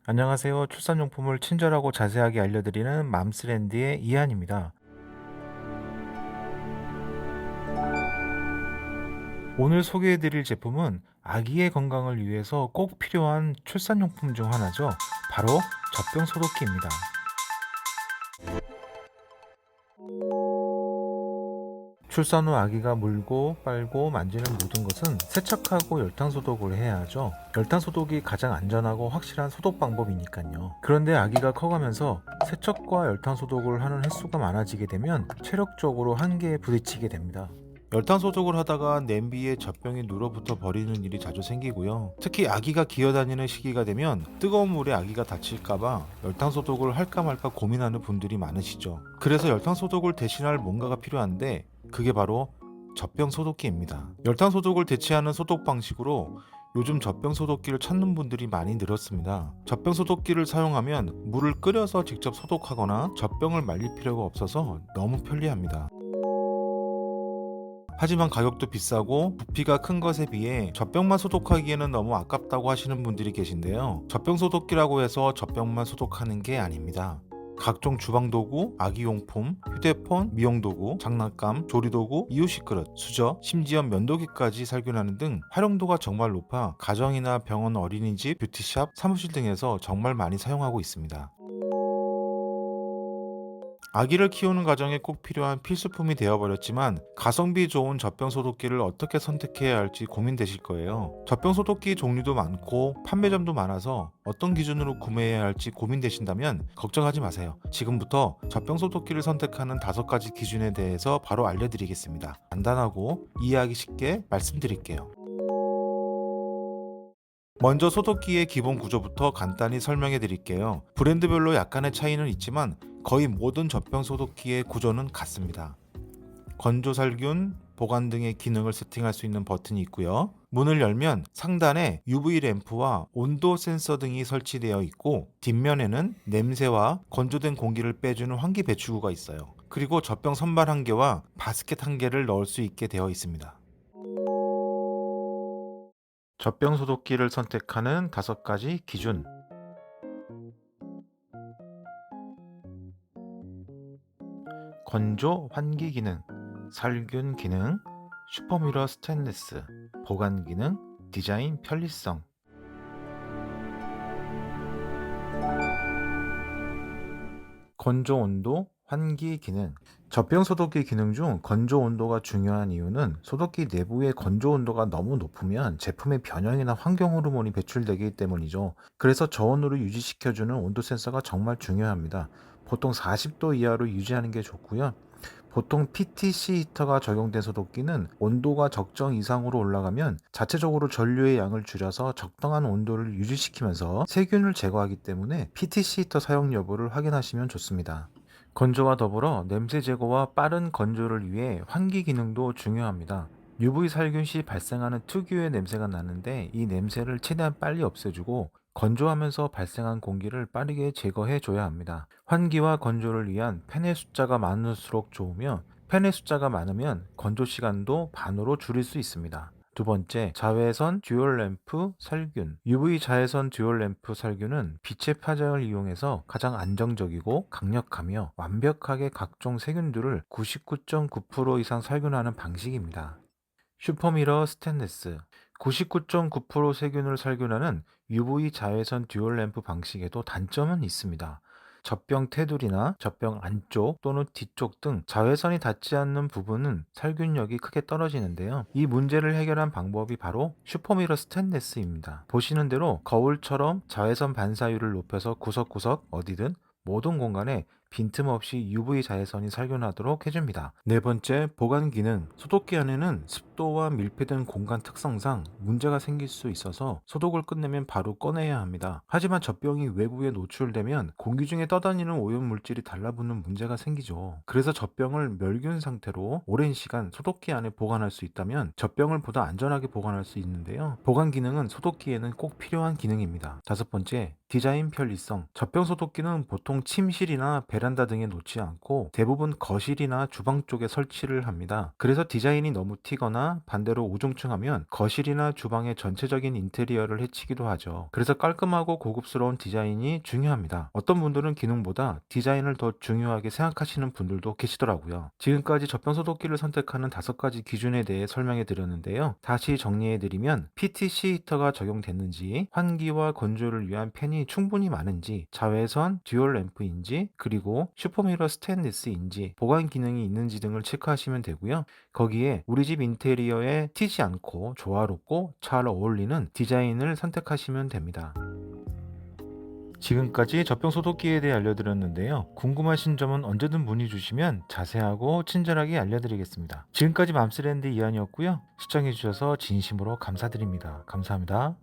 안녕하세요. 출산용품을 친절하고 자세하게 알려드리는 맘스랜드의 이한입니다. 오늘 소개해드릴 제품은 아기의 건강을 위해서 꼭 필요한 출산용품 중 하나죠. 바로 젖병 소독기입니다. 출산 후 아기가 물고 빨고 만지는 모든 것은 세척하고 열탕 소독을 해야 하죠. 열탕 소독이 가장 안전하고 확실한 소독 방법이니까요. 그런데 아기가 커가면서 세척과 열탕 소독을 하는 횟수가 많아지게 되면 체력적으로 한계에 부딪히게 됩니다. 열탕 소독을 하다가 냄비에 젖병이 눌어붙어 버리는 일이 자주 생기고요. 특히 아기가 기어다니는 시기가 되면 뜨거운 물에 아기가 다칠까봐 열탕 소독을 할까 말까 고민하는 분들이 많으시죠. 그래서 열탕 소독을 대신할 뭔가가 필요한데 그게 바로 젖병 소독기입니다. 열탕 소독을 대체하는 소독 방식으로 요즘 젖병 소독기를 찾는 분들이 많이 늘었습니다. 젖병 소독기를 사용하면 물을 끓여서 직접 소독하거나 젖병을 말릴 필요가 없어서 너무 편리합니다. 하지만 가격도 비싸고 부피가 큰 것에 비해 젖병만 소독하기에는 너무 아깝다고 하시는 분들이 계신데요. 젖병 소독기라고 해서 젖병만 소독하는 게 아닙니다. 각종 주방도구, 아기용품, 휴대폰, 미용도구, 장난감, 조리도구, 이유식 그릇, 수저, 심지어 면도기까지 살균하는 등 활용도가 정말 높아 가정이나 병원, 어린이집, 뷰티샵, 사무실 등에서 정말 많이 사용하고 있습니다. 아기를 키우는 가정에 꼭 필요한 필수품이 되어버렸지만 가성비 좋은 젖병 소독기를 어떻게 선택해야 할지 고민되실 거예요. 젖병 소독기 종류도 많고 판매점도 많아서 어떤 기준으로 구매해야 할지 고민되신다면 걱정하지 마세요. 지금부터 젖병 소독기를 선택하는 5가지 기준에 대해서 바로 알려드리겠습니다. 간단하고 이해하기 쉽게 말씀드릴게요. 먼저 소독기의 기본 구조부터 간단히 설명해 드릴게요. 브랜드별로 약간의 차이는 있지만 거의 모든 젖병 소독기의 구조는 같습니다. 건조 살균, 보관 등의 기능을 세팅할 수 있는 버튼이 있고요. 문을 열면 상단에 UV 램프와 온도 센서 등이 설치되어 있고 뒷면에는 냄새와 건조된 공기를 빼주는 환기 배출구가 있어요. 그리고 젖병 선반 1개와 바스켓 1개를 넣을 수 있게 되어 있습니다. 젖병 소독기를 선택하는 5가지 기준. 건조 환기 기능, 살균 기능, 슈퍼미러 스테인리스, 보관 기능, 디자인 편리성. 건조 온도, 환기 기능. 젖병 소독기 기능 중 건조 온도가 중요한 이유는 소독기 내부의 건조 온도가 너무 높으면 제품의 변형이나 환경 호르몬이 배출되기 때문이죠. 그래서 저온으로 유지시켜주는 온도 센서가 정말 중요합니다. 보통 40도 이하로 유지하는 게 좋고요. 보통 PTC 히터가 적용된 소독기는 온도가 적정 이상으로 올라가면 자체적으로 전류의 양을 줄여서 적당한 온도를 유지시키면서 세균을 제거하기 때문에 PTC 히터 사용 여부를 확인하시면 좋습니다. 건조와 더불어 냄새 제거와 빠른 건조를 위해 환기 기능도 중요합니다. UV 살균 시 발생하는 특유의 냄새가 나는데 이 냄새를 최대한 빨리 없애주고 건조하면서 발생한 공기를 빠르게 제거해 줘야 합니다. 환기와 건조를 위한 팬의 숫자가 많을수록 좋으며 팬의 숫자가 많으면 건조 시간도 반으로 줄일 수 있습니다. 두 번째, 자외선 듀얼 램프 살균. UV 자외선 듀얼 램프 살균은 빛의 파장을 이용해서 가장 안정적이고 강력하며 완벽하게 각종 세균들을 99.9% 이상 살균하는 방식입니다. 슈퍼미러 스테인리스 99.9% 세균을 살균하는 UV 자외선 듀얼 램프 방식에도 단점은 있습니다. 젖병 테두리나 젖병 안쪽 또는 뒤쪽 등 자외선이 닿지 않는 부분은 살균력이 크게 떨어지는데요. 이 문제를 해결한 방법이 바로 슈퍼미러 스테인리스입니다. 보시는 대로 거울처럼 자외선 반사율을 높여서 구석구석 어디든 모든 공간에 빈틈없이 UV 자외선이 살균하도록 해줍니다. 네 번째, 보관 기능. 소독기 안에는 습도와 밀폐된 공간 특성상 문제가 생길 수 있어서 소독을 끝내면 바로 꺼내야 합니다. 하지만 젖병이 외부에 노출되면 공기 중에 떠다니는 오염 물질이 달라붙는 문제가 생기죠. 그래서 젖병을 멸균 상태로 오랜 시간 소독기 안에 보관할 수 있다면 젖병을 보다 안전하게 보관할 수 있는데요. 보관 기능은 소독기에는 꼭 필요한 기능입니다. 다섯 번째, 디자인 편리성. 젖병 소독기는 보통 침실이나 베란다 베란다 등에 놓지 않고 대부분 거실이나 주방 쪽에 설치를 합니다. 그래서 디자인이 너무 튀거나 반대로 우중충하면 거실이나 주방의 전체적인 인테리어를 해치기도 하죠. 그래서 깔끔하고 고급스러운 디자인이 중요합니다. 어떤 분들은 기능보다 디자인을 더 중요하게 생각하시는 분들도 계시더라고요. 지금까지 젖병소독기를 선택하는 5가지 기준에 대해 설명해 드렸는데요. 다시 정리해 드리면 PTC 히터가 적용됐는지, 환기와 건조를 위한 팬이 충분히 많은지, 자외선, 듀얼 램프인지, 그리고 슈퍼미러 스테인리스인지, 보관 기능이 있는지 등을 체크하시면 되고요. 거기에 우리 집 인테리어에 튀지 않고 조화롭고 잘 어울리는 디자인을 선택하시면 됩니다. 지금까지 젖병소독기에 대해 알려드렸는데요. 궁금하신 점은 언제든 문의 주시면 자세하고 친절하게 알려드리겠습니다. 지금까지 맘스랜드 이한이었고요. 시청해주셔서 진심으로 감사드립니다. 감사합니다.